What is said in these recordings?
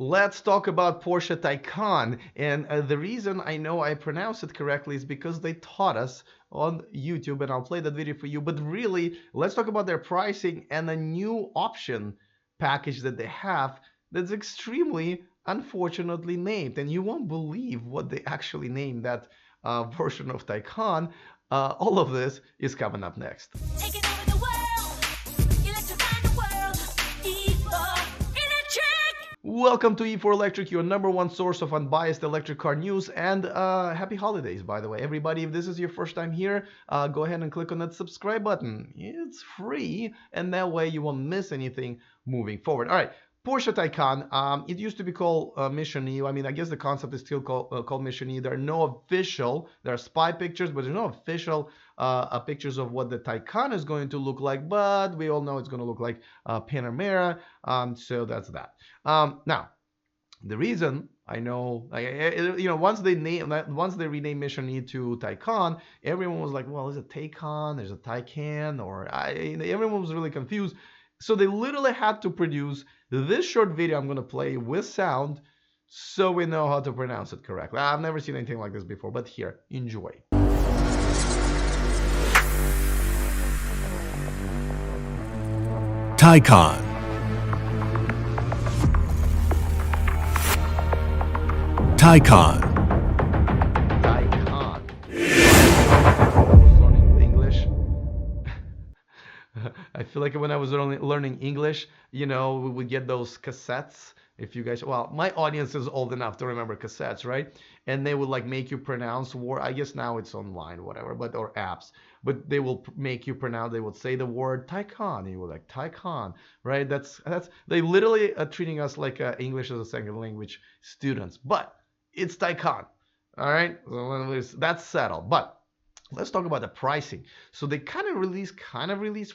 Let's talk about Porsche Taycan. And the reason I know I pronounce it correctly is because they taught us on YouTube, and I'll play that video for you. But really, let's talk about their pricing and a new option package that they have that's extremely unfortunately named. And you won't believe what they actually named that version of Taycan. All of this is coming up next. Taking over the world, electrifying the world, E4 Electric! Welcome to E4 Electric, your #1 source of unbiased electric car news, and happy holidays, by the way. Everybody, if this is your first time here, go ahead and click on that subscribe button. It's free, and that way you won't miss anything moving forward. All right. Porsche Taycan, it used to be called Mission E. I mean, I guess the concept is still called Mission E. There are no official, there are spy pictures, but there's no official pictures of what the Taycan is going to look like. But we all know it's going to look like Panamera, so that's that. Now, the reason I know, once they rename Mission E to Taycan, everyone was like, well, is it Taycan? There's a Taycan, everyone was really confused. So they literally had to produce this short video I'm going to play with sound so we know how to pronounce it correctly. I've never seen anything like this before, but here, enjoy. Taycan. Taycan. I feel like when I was learning English, we would get those cassettes. If you guys, well, my audience is old enough to remember cassettes, right? And they would like make you pronounce word. I guess now it's online, whatever, or apps. But they will make you pronounce. They would say the word Taycan, and you were like Taycan, right? That's they literally are treating us like English as a second language students. But it's Taycan, all right? So that's settled. But let's talk about the pricing. So they kind of released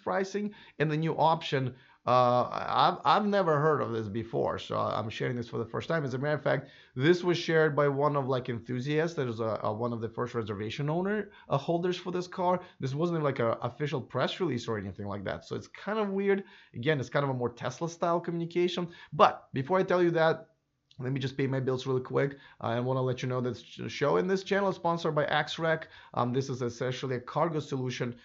pricing, and the new option. I've never heard of this before, so I'm sharing this for the first time. As a matter of fact, this was shared by one of enthusiasts. That was one of the first reservation holders for this car. This wasn't like an official press release or anything like that. So it's kind of weird. Again, it's kind of a more Tesla style communication. But before I tell you that, let me just pay my bills really quick. I want to let you know that the show in this channel is sponsored by XREC. This is essentially a cargo solution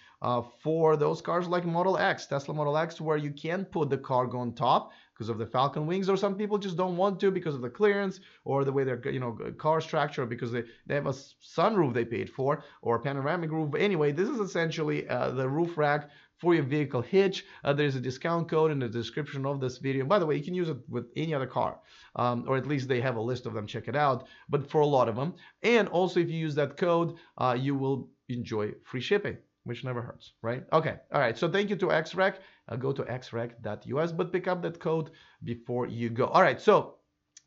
for those cars like Model X, Tesla Model X, where you can put the cargo on top because of the Falcon wings, or some people just don't want to because of the clearance or the way their car structure, because they have a sunroof they paid for, or a panoramic roof. But anyway, this is essentially the roof rack for your vehicle hitch. There's a discount code in the description of this video. By the way, you can use it with any other car, or at least they have a list of them. Check it out. But for a lot of them, and also if you use that code, you will enjoy free shipping, which never hurts, right? Okay, all right. So thank you to XREC. Go to xrec.us, but pick up that code before you go. All right, so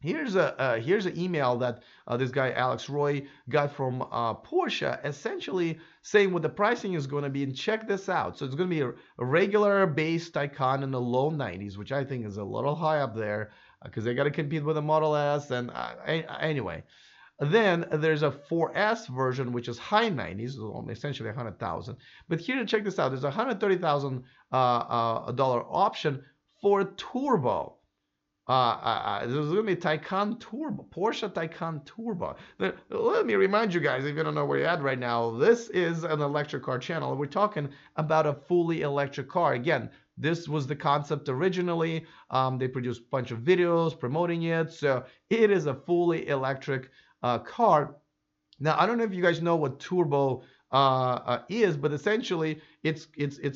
here's an email that this guy Alex Roy got from Porsche, essentially saying what the pricing is going to be. And check this out. So it's going to be a regular base Taycan in the low 90s, which I think is a little high up there because they got to compete with the Model S. And anyway, then there's a 4S version, which is high 90s, essentially 100,000. But here, check this out. There's a $130,000 option for a turbo. This is going to be Taycan Turbo, Porsche Taycan Turbo. Let me remind you guys, if you don't know where you're at right now, this is an electric car channel. We're talking about a fully electric car. Again, this was the concept originally. They produced a bunch of videos promoting it. So it is a fully electric car. Now, I don't know if you guys know what turbo is, but essentially it's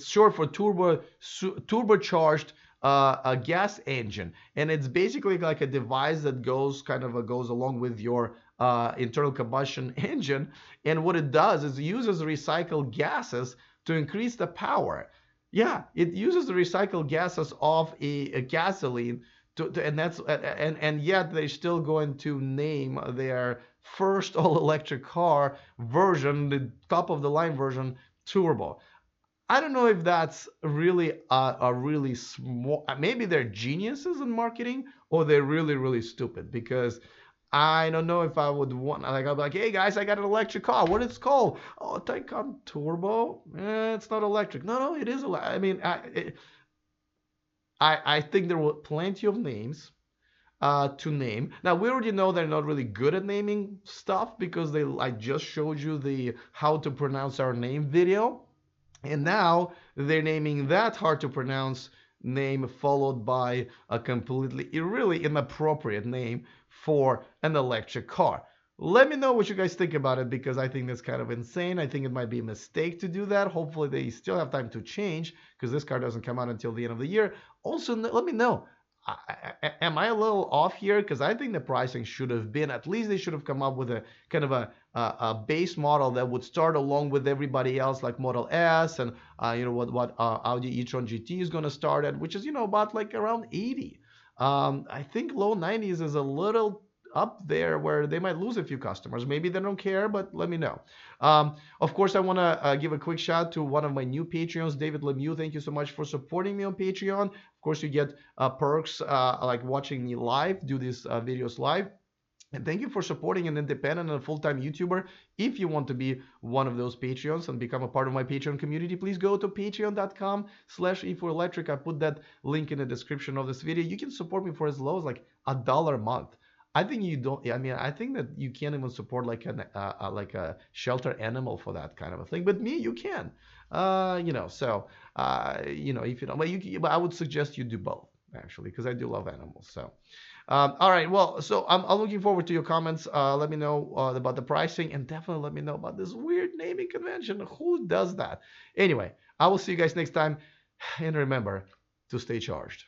short for turbocharged a gas engine, and it's basically like a device that goes along with your internal combustion engine. And what it does is it uses recycled gases to increase the power. Yeah, it uses the recycled gases of a gasoline and yet they're still going to name their first all-electric car version, the top of the line version, turbo. I don't know if that's really a really small, maybe they're geniuses in marketing, or they're really, really stupid, because I don't know if I would want, I'll be like, hey guys, I got an electric car. What it's called? Oh, Taycan Turbo. It's not electric. No, it is electric. I mean, I think there were plenty of names to name. Now we already know they're not really good at naming stuff because I just showed you the how to pronounce our name video, and now they're naming that hard to pronounce name followed by a completely really inappropriate name for an electric car. Let me know what you guys think about it because I think that's kind of insane. I think it might be a mistake to do that. Hopefully, they still have time to change because this car doesn't come out until the end of the year. Also, let me know. Am I a little off here? Because I think the pricing should have been at least they should have come up with a kind of a base model that would start along with everybody else, like Model S and what Audi e-tron GT is going to start at, which is about like around 80. I think low 90s is a little up there where they might lose a few customers. Maybe they don't care, but let me know. Of course, I want to give a quick shout to one of my new Patreons, David Lemieux. Thank you so much for supporting me on Patreon. Of course, you get perks like watching me live, do these videos live. And thank you for supporting an independent and full-time YouTuber. If you want to be one of those Patreons and become a part of my Patreon community, please go to patreon.com/e4electric. I put that link in the description of this video. You can support me for as low as like $1 a month. I think you don't. I mean, I think that you can't even support like a shelter animal for that kind of a thing. But me, you can. So if you don't, but I would suggest you do both actually because I do love animals. So. All right, well, so I'm looking forward to your comments. Let me know about the pricing and definitely let me know about this weird naming convention. Who does that? Anyway, I will see you guys next time. And remember to stay charged.